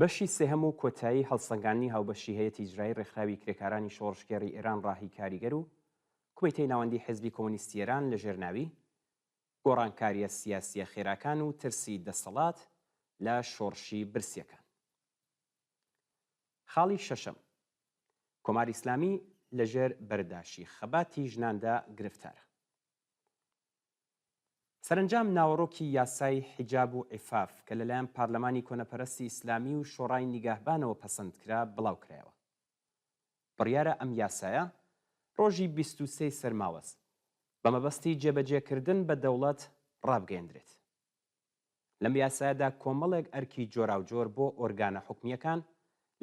بەشی سێهەم و کۆتایی هەڵسەنگاندنی هاوبەشی هەیەتی ئیجرایی ڕێکخراوی کرێکارانی شۆڕشگێڕی ئێران ڕاهی کاریگەر و کومیتەی ناوەندی حیزبی کۆمونیستی ئێران لە ژێرناوی گۆڕانکاریە سیاسیە خێراکان و ترسی دەسەڵات لە شۆڕشی برسیەکان. خاڵی شەشەم، کۆماری ئیسلامی لەژێر بەرداشی خەباتی ژناندا گرفتارە. سەرنجام ناوەڕۆکی یاسای حیجاب و عیفاف کە لەلایەن پارلەمانی کۆنەپەرستی ئیسلامی و شۆڕای نیگەهبانەوە پەسەندکرا بڵاوکرایەوە. بڕیارە ئەم یاسایە ڕۆژی 23 سەرماوەست بە مەبەستی جێبەجێکردن بە دەوڵەت ڕابگەیەندرێت. لەم یاسایەدا کۆمەڵێک ئەرکی جۆراوجۆر بۆ ئۆرگانە حکومیەکان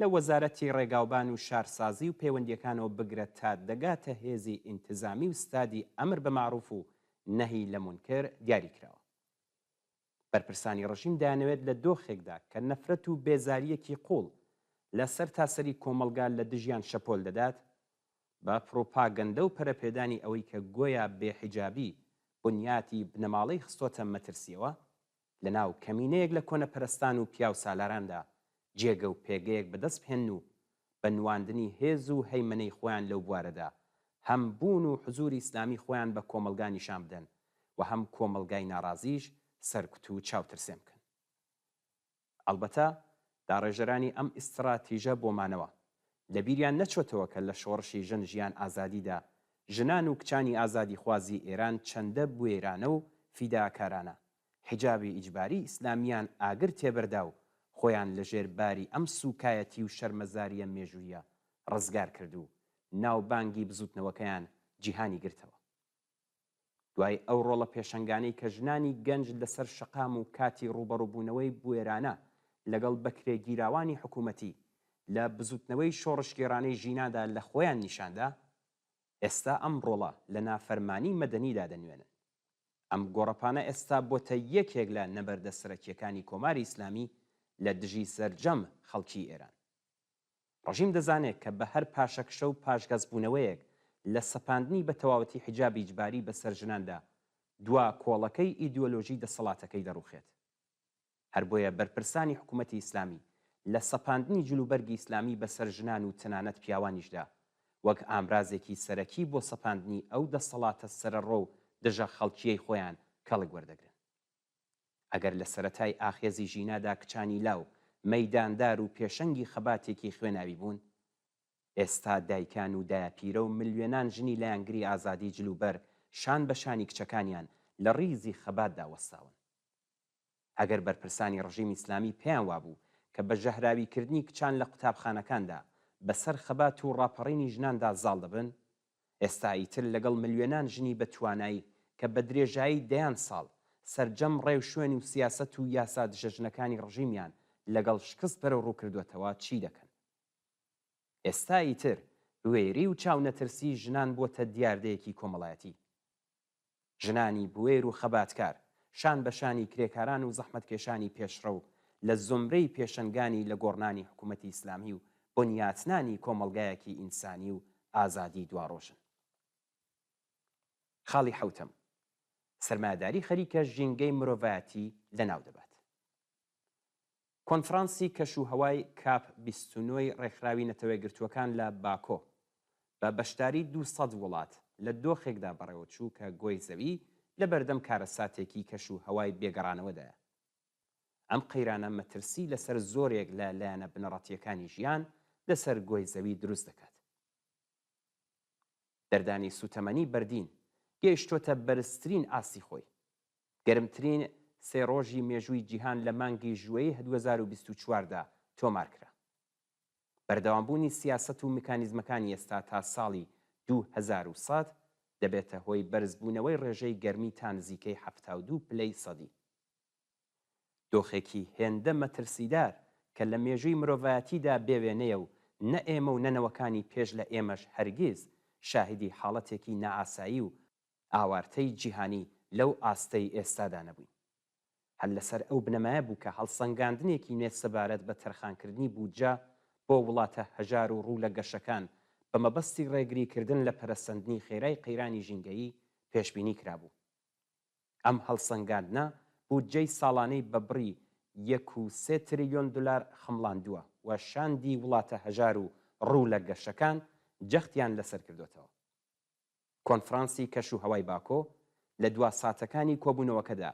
لە وەزارەتی ڕێگاوبان و شارسازی و پەیوەندیەکانەوە بگرێت تا دەگاتە هێزی ئینتزامی و ستادی ئەمر بە معروف و نەهی لە مونکر دیاری کراوە. بەرپرسانی ڕژیم دەیانەوێت لە دۆخێکدا کە نەفرەت و بێزاریەکی قوڵ لەسەر تاسەری کۆمەلگا لە دژیان شەپۆل دەدات، بە پرۆپاگەندە و پەرەپێدانی ئەوەی کە گۆیا بێحیجابی بنیاتی بنەماڵەی خستۆتە مەترسیەوە، لە ناو کەمینەیەک لە کۆنەپەرستان و پیا و سالاراندا جێگە و پێگەیەک بەدەست بهێن و بە نواندنی هێز و هەیمنەی خۆیان لەو بوارەدا هەم بوون و حزوری ئیسلامی خۆیان بە کۆمەلگا نیشان بدەن و هەم کۆمەلگای ناڕازیش سەرکوت و چاوترسێ بکەن. ئەڵبەتە داڕێژەرانی ئەم ئیستراتیژە بۆمانەوە لە بیریان نەچۆتەوە کە لە شۆڕشی ژن ژیان ئازادیدا ژنان و کچانی ئازادی خوازی ئێران چەندە بوێرانە و فیداکارانە حیجابی ئیجباری ئیسلامیان ئاگر تێبەردا و خۆیان لەژێر باری ئەم سوکایەتی و شەرمەزاریە مێژوویە ڕزگار کرد و ناوبانگی بزوتنەوەکەیان جیهانی گرتەوە. دوای ئەو ڕۆڵە پێشەنگانەی کە ژنانی گەنج لەسەر شەقام و کاتی ڕوبەڕووبوونەوەی بوێرانە لەگەڵ بەکرێگیراوانی حکوومەتی لە بزوتنەوەی شۆڕشگێڕانەی ژینادا لە خۆیان نیشاندا، ئێستا ئەم ڕۆڵە لە نافەرمانی مەدەنیدا دەنوێنن. ئەم گۆڕەپانە ئێستا بۆتە یەکێک لە نەبەردە سەرەکیەکانی کۆماری ئیسلامی لە دژی سەرجەم خەڵکی ئێران. ڕژیم دەزانێت کە بە هەر پاشەکشە و پاشگەزبوونەوەیەک لە سەپاندنی بە تەواوەتی حیجابی ئیجباری بەسەر ژناندا دوا کۆڵەکەی ئیدیۆلۆژی دەسەڵاتەکەی دەڕوخێت. هەر بۆیە بەرپرسانی حکوومەتی ئیسلامی لە سەپاندنی جلوبەرگی ئیسلامی بەسەر ژنان و تەنانەت پیاوانیشدا وەک ئامرازێکی سەرەکی بۆ سەپاندنی ئەو دەسەڵاتە سەرەڕۆ و دژە خەڵکیەی خۆیان کەڵک وەردەگرن. ئەگەر لە سەرەتای ئاخێزی ژینادا کچانی لاو مەیداندار و پێشەنگی خەباتێکی خوێناوی بوون، ئێستا دایکان و دایاپیرە و ملیۆنان ژنی لایەنگری ئازادی جلوبەر شان بە شانی کچەکانیان لە ڕیزی خەباتدا وەستاون. ئەگەر بەرپرسانی ڕژیمی ئیسلامی پێیان وابوو کە بە ژەهراویکردنی کچان لە قوتابخانەکاندا بەسەر خەبات و ڕاپەڕینی ژناندا زاڵ دەبن، ئێستا ئیتر لەگەڵ ملیۆنان ژنی بە توانایی کە بە درێژایی دەیان ساڵ سەرجەم ڕێو شوێنی و سیاسەت و یاسا دژەژنەکانی ڕژیمیان لەگەڵ شکست بەرەو ڕووکردوێتەوە چی دەکەن؟ ئێستا ئیتر وێری و چاونەترسی ژنان بۆتە دیاردەیەکی کۆمەڵایەتی. ژنانی بوێر و خەباتکار شان بە شانی کرێکاران و زەحمەتکێشانی پێشڕە و لە زۆمرەی پێشەنگانی لە گۆڕنانی حکوومەتی ئیسلامی و بۆنیاتنانی کۆمەڵگایەکی ئینسانی و ئازادی دواڕۆژن. خاڵی حەوتەم، سەرمایەداری خەریکە ژینگەی مرۆڤایەتی لەناو دەبات. کۆنفرانسی کەشوهەوای کاپ 29 ڕێکخراوی نەتەوەی گرتووەکان لە باکۆ بە بەشداری 200 وڵات لە دۆخێکدا بەڕێوەچوو کە گۆی زەوی لە بەردەم کارەساتێکی کەشوهەوای بێگەڕانەوەدایە. ئەم قەیرانە مەترسی لەسەر زۆرێک لە لایەنە بنەڕەتیەکانی ژیان لەسەر گۆی زەوی دروست دەکات. دەردانی سوتەمەنی بەردین گەیشتۆتە بەرزترین ئاسی خۆی. گەرمترین سێ ڕۆژی مێژووی جیهان لە مانگی ژوئەی 2024دا تۆمار کرا. بەردەوامبوونی سیاسەت و میکانیزمەکانی ئێستا تا ساڵی 2100 دەبێتە هۆی بەرزبوونەوەی ڕێژەی گەرمی تا نزیکەی 72 پلەی سەدی. دۆخێکی هێندە مەترسیدار کە لە مێژووی مرۆڤایەتیدا بێوێنەیە و نە ئێمە و نەنەوەکانی پێش لە ئێمەش هەرگیز شاهدی حاڵەتێکی نائاسایی و ئاوارتەی جیهانی لەو ئاستەی ئێستادا نەبووین. هەر لەسەر ئەو بنەمایە بوو کە هەڵسەنگاندنێکی نوێ سەبارەت بە تەرخانکردنی بودجە بۆ وڵاتە هەژار و ڕوو لە گەشەکان بە مەبەستی ڕێگریکردن لە پەرەسەندنی خێرای قەیرانی ژینگەیی پێشبینی کرابوو. ئەم هەڵسەنگاندنە بودجەی ساڵانەی بە بڕی 1.3 تریلیۆن دلار خمڵاندووە و شاندی وڵاتە هەژار و ڕوو لە گەشەکان جەختیان لەسەر کردوتەوە. کۆنفرانسی کەش و هەوای باکۆ لە دوا ساتەکانی کۆبوونەوەکەدا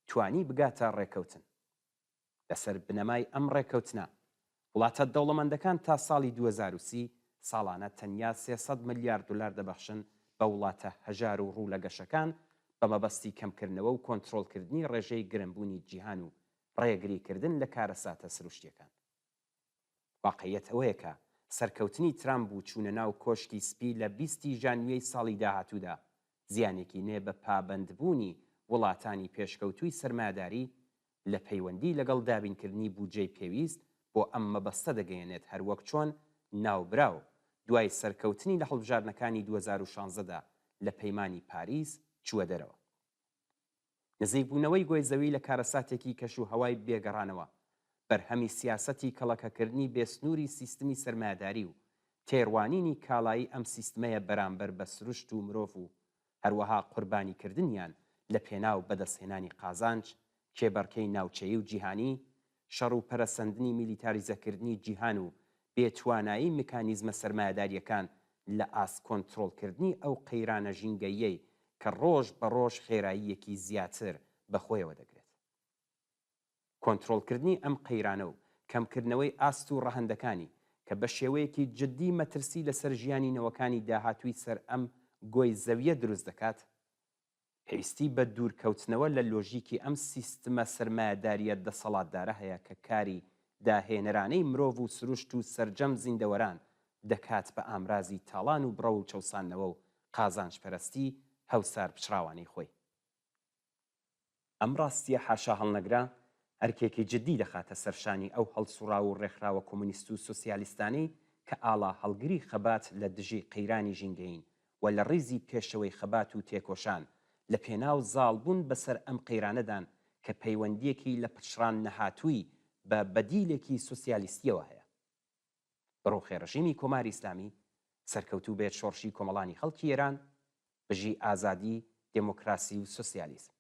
توانی بگاتە ڕێکەوتن. لەسەر بنەمای ئەم ڕێکەوتنە وڵاتە دەوڵەمەندەکان تا ساڵی 2030 ساڵانە تەنیا 300 ملیارد دلار دەبەخشن بە وڵاتە هەژار و ڕوو لە گەشەکان بە مەبەستی کەمکردنەوە و کۆنتڕۆڵکردنی ڕێژەی گرنگبوونی جیهان و ڕێگریکردن لە کارەساتە سروشتیەکان. واقعیەت ئەوەیە کە سەرکەوتنی ترامپ و چوونە ناو کۆشکی سپی لە 20 ژانویەی ساڵی داهاتوودا زیانێکی نێ بە پابەندبوونی وڵاتانی پێشکەوتووی سەرمایه‌داری لە پەیوەندی لەگەڵ دابینکردنی بودجەی پێویست بۆ ئەم مەبەستە دەگەیەنێت هەروەک چۆن ناوبراو دوای سەرکەوتنی لە هەڵبژاردنەکانی 2016دا لە پەیمانی پاریس چووە دەرەوە. نزیکبوونەوەی گۆی زەوی لە کارەساتێکی کەش و هەوای بێگەڕانەوە بەرهەمی سیاسەتی کەڵەکەکردنی بێسنووری سیستمی سەرمایه‌داری و تێڕوانینی کاڵایی ئەم سیستمەیە بەرامبەر بە سروشت و مرۆڤ و هەروەها قوربانیکردنیان لە پێناو بەدەستهێنانی قازانج، کێبەڕکەی ناوچەیی و جیهانی، شەڕ و پەرەسەندنی میلیتاریزەکردنی جیهان و بێتوانایی میکانیزمە سەرمایه‌داریەکان لە ئاست کۆنتڕۆڵکردنی ئەو قەیرانە ژینگەیەی کە ڕۆژ بە ڕۆژ خێراییەکی زیاتر بەخۆیەوە دەگرێت. کۆنتڕۆڵکردنی ئەم قەیرانە و کەمکردنەوەی ئاست و ڕەهەندەکانی کە بە شێوەیەکی جددی مەترسی لەسەر ژیانی نەوەکانی داهاتووی سەر ئەم گۆی زەویە دروست دەکات، پێویستی بە دوورکەوتنەوە لە لۆژیکی ئەم سیستمە سەرمایه‌داریە دەسەڵاتدارە هەیە کە کاری داهێنەرانەی مرۆڤ و سروشت و سەرجەم زیندەوەران دەکات بە ئامرازی تاڵان و بڕە و چەوسانەوە و قازانجپەرستی هەوسار پچڕاوانەی خۆی. ئەم ڕاستیە حاشا هەڵنەگرا ئەرکێکی جددی دەخاتە سەرشانی ئەو هەڵسوڕا و ڕێکخراوە کۆمونیست و سۆسیالیستانەی کە ئاڵا هەڵگری خەبات لە دژی قەیرانی ژینگەین و لە ڕیزی پێشەوەی خەبات و تێکۆشان لە پێناو زاڵبوون بەسەر ئەم قەیرانەدان کە پەیوەندیەکی لە پچڕان نەهاتووی بە بەدیلێکی سۆسیالیستیەوە هەیە. بەڕۆخێ ڕژیمی کۆماری ئیسلامی سەرکەوتوو بێت شۆڕشی کۆمەڵانی خەڵکی ئێران بژی ئازادی، دموکراسی و سۆسیالیزم.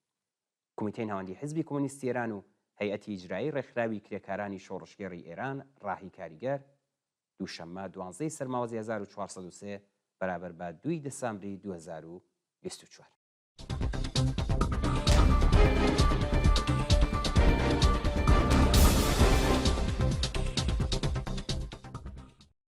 کۆمیتەی ناوەندی حیزبی کۆمونیستی ئێران و هەیئەتی ئیجرایی ڕێکخراوی کرێکارانی شۆڕشگێڕی ئێران ڕاهی کاریگەر دووشەممە 12 سەرماوەزی 1403 بەرابەر بە 2 دەسامبری 2024.